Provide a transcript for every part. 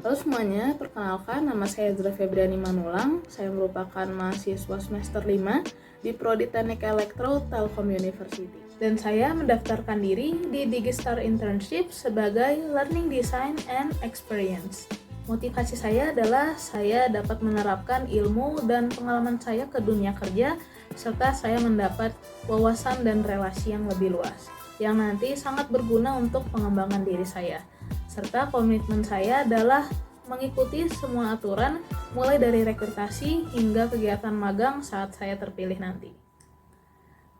Halo semuanya, perkenalkan nama saya Zura Febriani Manulang. Saya merupakan mahasiswa semester 5 di Prodi Teknik Elektro Telkom University. Dan saya mendaftarkan diri di Digistar Internship sebagai Learning Design and Experience. Motivasi saya adalah saya dapat menerapkan ilmu dan pengalaman saya ke dunia kerja, serta saya mendapat wawasan dan relasi yang lebih luas, yang nanti sangat berguna untuk pengembangan diri saya. Serta komitmen saya adalah mengikuti semua aturan mulai dari rekrutasi hingga kegiatan magang saat saya terpilih nanti.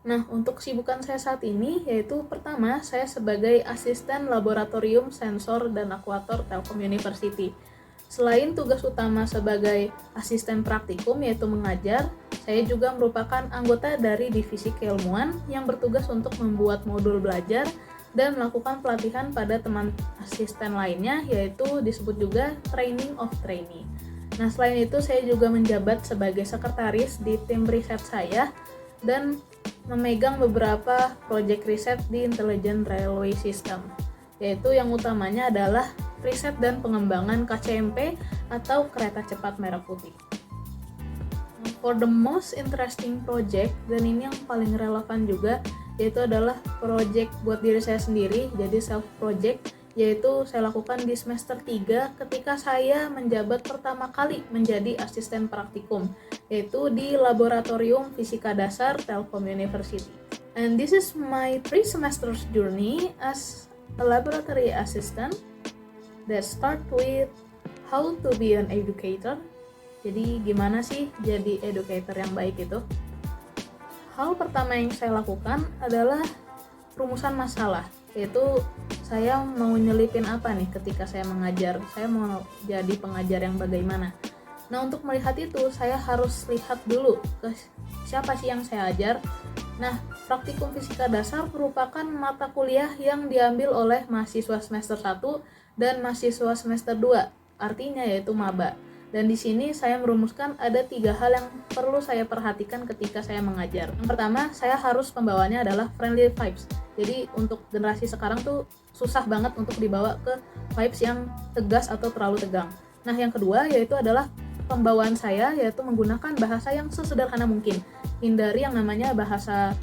Nah, untuk kesibukan saya saat ini yaitu pertama, saya sebagai asisten laboratorium sensor dan akuator Telkom University. Selain tugas utama sebagai asisten praktikum yaitu mengajar, saya juga merupakan anggota dari divisi keilmuan yang bertugas untuk membuat modul belajar dan melakukan pelatihan pada teman asisten lainnya, yaitu disebut juga training of trainee. Nah, selain itu saya juga menjabat sebagai sekretaris di tim riset saya dan memegang beberapa proyek riset di Intelligent Railway System, yaitu yang utamanya adalah riset dan pengembangan KCMP atau kereta cepat merah putih. For the most interesting project, dan ini yang paling relevan juga, yaitu adalah project buat diri saya sendiri, jadi self project, yaitu saya lakukan di semester 3 ketika saya menjabat pertama kali menjadi asisten praktikum, yaitu di Laboratorium Fisika Dasar Telkom University. And this is my 3 semesters journey as a laboratory assistant that start with how to be an educator. Jadi gimana sih jadi educator yang baik itu? Hal pertama yang saya lakukan adalah rumusan masalah, yaitu saya mau nyelipin apa nih ketika saya mengajar, saya mau jadi pengajar yang bagaimana. Nah, untuk melihat itu saya harus lihat dulu ke siapa sih yang saya ajar. Nah, praktikum fisika dasar merupakan mata kuliah yang diambil oleh mahasiswa semester 1 dan mahasiswa semester 2, artinya yaitu maba. Dan di sini saya merumuskan ada 3 hal yang perlu saya perhatikan ketika saya mengajar. Yang pertama, saya harus pembawaannya adalah friendly vibes. Jadi untuk generasi sekarang tuh susah banget untuk dibawa ke vibes yang tegas atau terlalu tegang. Nah, yang kedua yaitu adalah pembawaan saya, yaitu menggunakan bahasa yang sesederhana mungkin. Hindari yang namanya bahasa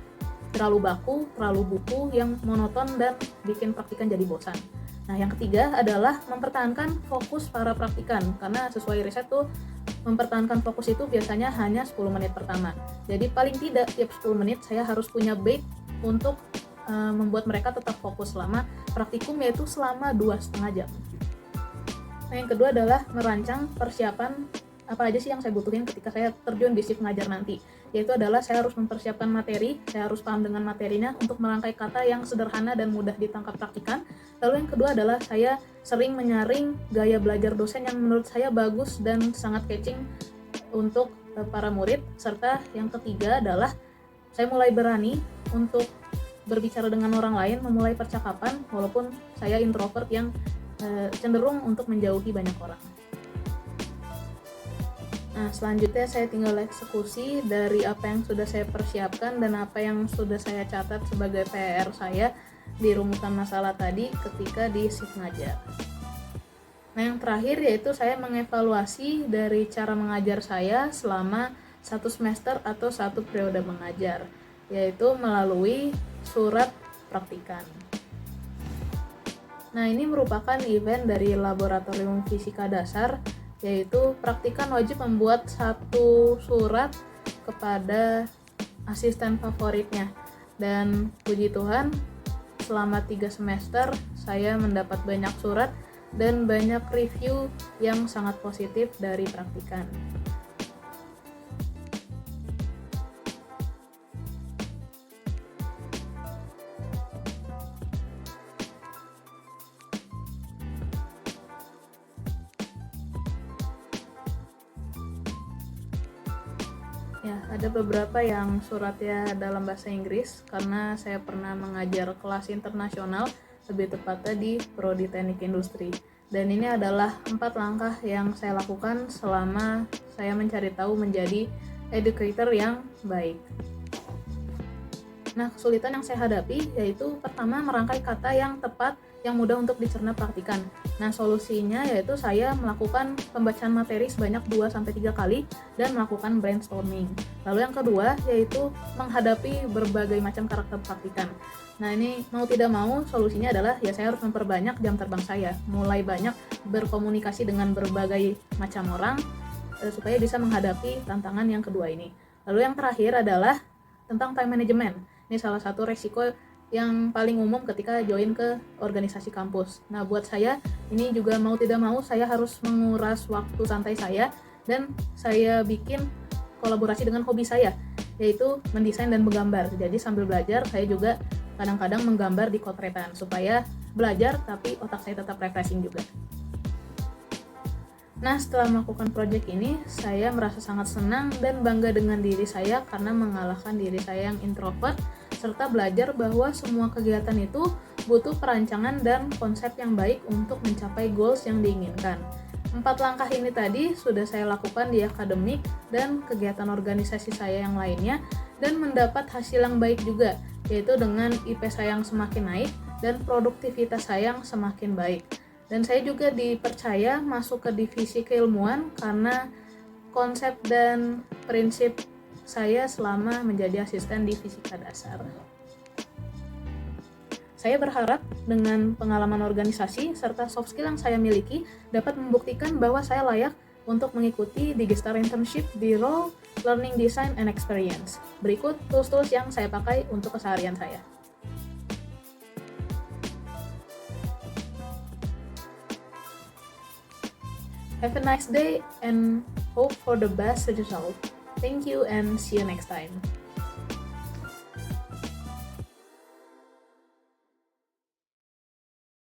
terlalu baku, terlalu buku yang monoton dan bikin praktikan jadi bosan. Nah, yang ketiga adalah mempertahankan fokus para praktikan, karena sesuai riset tuh mempertahankan fokus itu biasanya hanya 10 menit pertama. Jadi paling tidak tiap 10 menit saya harus punya bait untuk membuat mereka tetap fokus selama praktikum, yaitu selama 2,5 jam. Nah, yang kedua adalah merancang persiapan apa aja sih yang saya butuhin ketika saya terjun di shift mengajar nanti, yaitu adalah saya harus mempersiapkan materi, saya harus paham dengan materinya untuk merangkai kata yang sederhana dan mudah ditangkap praktikan. Lalu yang kedua adalah saya sering menyaring gaya belajar dosen yang menurut saya bagus dan sangat catching untuk para murid. Serta yang ketiga adalah saya mulai berani untuk berbicara dengan orang lain, memulai percakapan walaupun saya introvert yang cenderung untuk menjauhi banyak orang. Nah, selanjutnya saya tinggal eksekusi dari apa yang sudah saya persiapkan dan apa yang sudah saya catat sebagai PR saya di rumusan masalah tadi ketika di shift ngajar. Nah, yang terakhir yaitu saya mengevaluasi dari cara mengajar saya selama 1 semester atau 1 periode mengajar, yaitu melalui surat praktikan. Nah, ini merupakan event dari Laboratorium Fisika Dasar, yaitu praktikan wajib membuat 1 surat kepada asisten favoritnya. Dan puji Tuhan, selama 3 semester saya mendapat banyak surat dan banyak review yang sangat positif dari praktikan. Ya, ada beberapa yang suratnya dalam bahasa Inggris karena saya pernah mengajar kelas internasional, lebih tepatnya di Prodi Teknik Industri. Dan ini adalah 4 langkah yang saya lakukan selama saya mencari tahu menjadi educator yang baik. Nah, kesulitan yang saya hadapi yaitu pertama merangkai kata yang tepat yang mudah untuk dicerna praktikan. Nah, solusinya yaitu saya melakukan pembacaan materi sebanyak 2-3 kali dan melakukan brainstorming. Lalu yang kedua yaitu menghadapi berbagai macam karakter praktikan. Nah, ini mau tidak mau solusinya adalah ya saya harus memperbanyak jam terbang saya, mulai banyak berkomunikasi dengan berbagai macam orang supaya bisa menghadapi tantangan yang kedua ini. Lalu yang terakhir adalah tentang time management. Ini salah satu resiko yang paling umum ketika join ke organisasi kampus. Nah, buat saya ini juga mau tidak mau saya harus menguras waktu santai saya dan saya bikin kolaborasi dengan hobi saya, yaitu mendesain dan menggambar. Jadi sambil belajar saya juga kadang-kadang menggambar di kotretan supaya belajar tapi otak saya tetap refreshing juga. Nah, setelah melakukan proyek ini, saya merasa sangat senang dan bangga dengan diri saya karena mengalahkan diri saya yang introvert, serta belajar bahwa semua kegiatan itu butuh perancangan dan konsep yang baik untuk mencapai goals yang diinginkan. 4 langkah ini tadi sudah saya lakukan di akademik dan kegiatan organisasi saya yang lainnya, dan mendapat hasil yang baik juga, yaitu dengan IP saya yang semakin naik dan produktivitas saya yang semakin baik. Dan saya juga dipercaya masuk ke divisi keilmuan karena konsep dan prinsip saya selama menjadi asisten di fisika dasar. Saya berharap dengan pengalaman organisasi serta soft skill yang saya miliki dapat membuktikan bahwa saya layak untuk mengikuti Digistar Internship di role Learning Design and Experience. Berikut tools-tools yang saya pakai untuk keseharian saya. Have a nice day and hope for the best result. Thank you and see you next time.